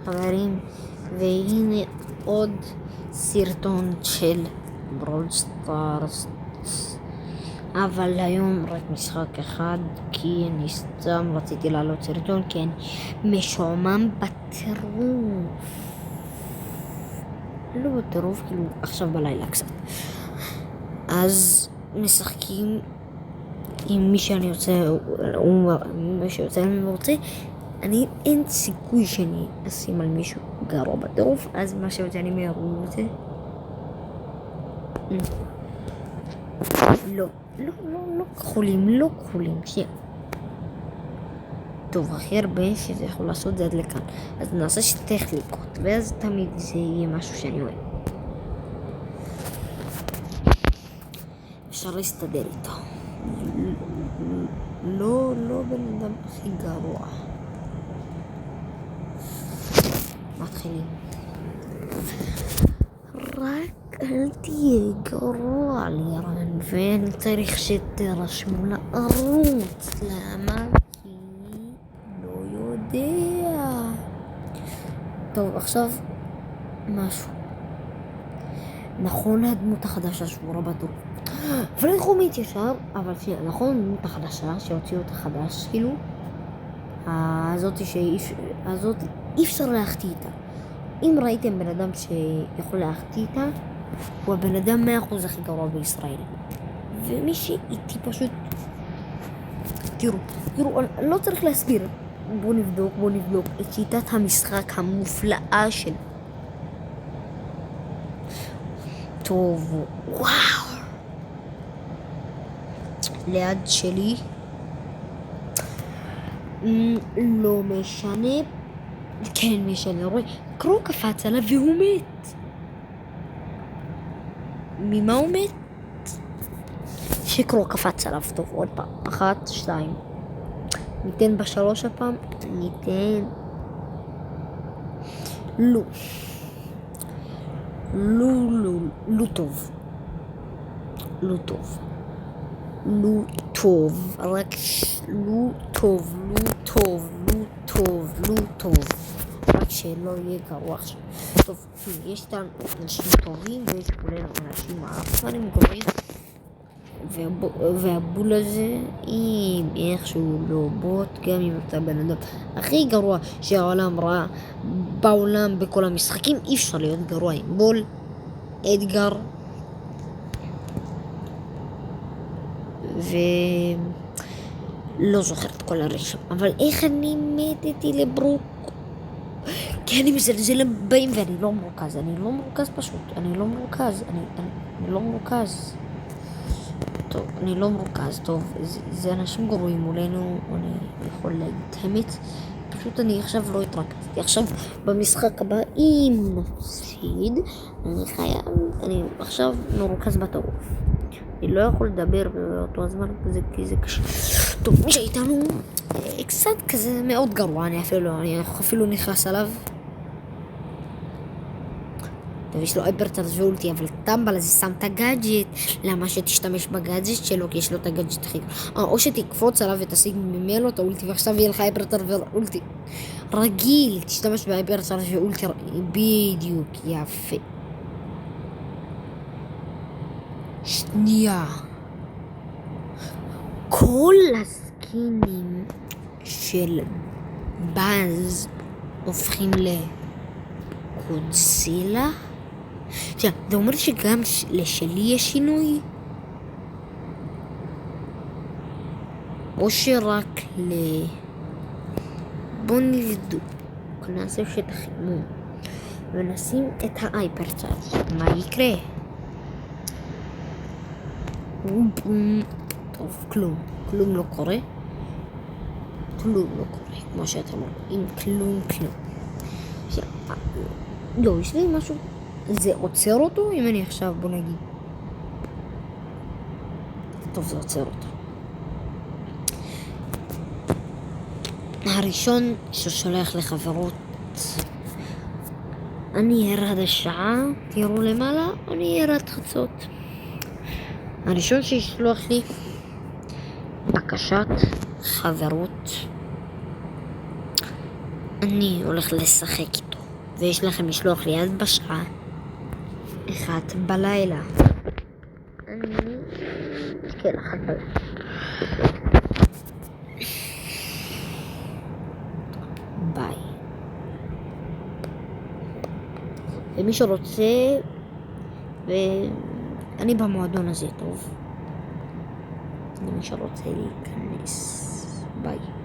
חברים, והנה עוד סרטון של ברול סטארס, אבל היום רק משחק אחד, כי אני סתם רציתי לעלות סרטון, כי אני משועמם בטירוף. לא בטירוף, כאילו עכשיו בלילה קצת. אז משחקים עם מי שאני רוצה, מי שיוצא אני רוצה. אין סיכוי שאני אשים על מישהו גרוע בטירוף, אז מה שיוצא אני מהרו את זה. לא כחולים, שנייה. טוב, הכי הרבה שזה יכול לעשות זה עד לכאן. אז נעשה שתי חליקות, ואז תמיד זה יהיה משהו שאני אוהב. אפשר להסתדר איתו. לא בן אדם הכי גרוע. מתחילים. רק אל תהיה גרוע לירן, ואני צריך שתרשמו לערוץ. למה? כי לא יודע. טוב, עכשיו משהו. נכון, הדמות החדשה שבורה בטוח. אבל איך הוא מתיישר? אבל שנייה, נכון, הדמות החדשה שהוציאו את החדש, כאילו הזאת אי אפשר להחטיא איתה. אם ראיתם בן אדם שיכול להחטיא איתה, הוא הבן אדם 100% הכי גרוע בישראל. ומי שאיתי פשוט תראו, לא צריך להסביר. בואו נבדוק את שיטת המשחק המופלאה של טוב, וואו, ליד שלי לא משנה, כן משנה, רואה, קרו קפץ עליו והוא מת. ממה הוא מת? שקרו קפץ עליו. טוב, עוד פעם, 1, 2 ניתן ב3 הפעם, ניתן לא טוב, רק שלא יהיה גרוע עכשיו. טוב, יש את אנשים טובים ויש כולנו אנשים מעפנים גרועים, והבול הזה, אם איכשהו לא בוט, גם אם אתה בן אדם הכי גרוע שהעולם ראה בעולם בכל המשחקים, אי אפשר להיות גרוע עם בול. אדגר לא זוכר את כל הרשם, אבל איך אני מתתי לברוק, כי אני מזלזל באים ואני לא מרוכז פשוט, אני לא מרוכז. טוב, זה אנשים גרועים מולנו, אני יכול להגיד האמת, פשוט אני עכשיו לא התרכזתי. עכשיו במשחק הבא, אם נפסיד, אני עכשיו מרוכז בטירוף. אני לא יכול לדבר באותו הזמן כי זה קשה. טוב, מי שאיתנו קצת כזה מאוד גרוע, אני אפילו נכנס עליו. טוב, יש לו היפרצ'ארג' ואולטי, אבל טמבל הזה שם את הגאדג'ט. למה שתשתמש בגאדג'ט שלו? כי יש לו את הגאדג'ט הכי או שתקפוץ עליו ותשיג ממנו את האולטי, ועכשיו יהיה לך היפרצ'ארג' ואולטי רגיל. תשתמש בהיפרצ'ארג' ואולטי בדיוק, יפה. שנייה, כל הסקינים של באז הופכים לקודזילה? עכשיו, זה אומר שגם לשלי יש שינוי? או שרק בוא נבדוק, נעשה שטח חימום ונשים את ההייפרצ'ארג', מה יקרה? טוב, כלום לא קורה, כמו שאתה אומר, עם כלום. לא, יש לי משהו, זה עוצר אותו, אם אני עכשיו, בוא נגיד, טוב, זה עוצר אותו. הראשון ששולח לחברות, אני ארד השעה, תראו למעלה, אני ארד חצות. הראשון שישלוח לי בקשת חברות, אני הולך לשחק איתו. ויש לכם לשלוח לי יד בשעה 1 בלילה. כן, 1 בלילה. ביי. ומי שרוצה, ואני במועדון הזה, טוב? למי שרוצה להיכנס. ביי.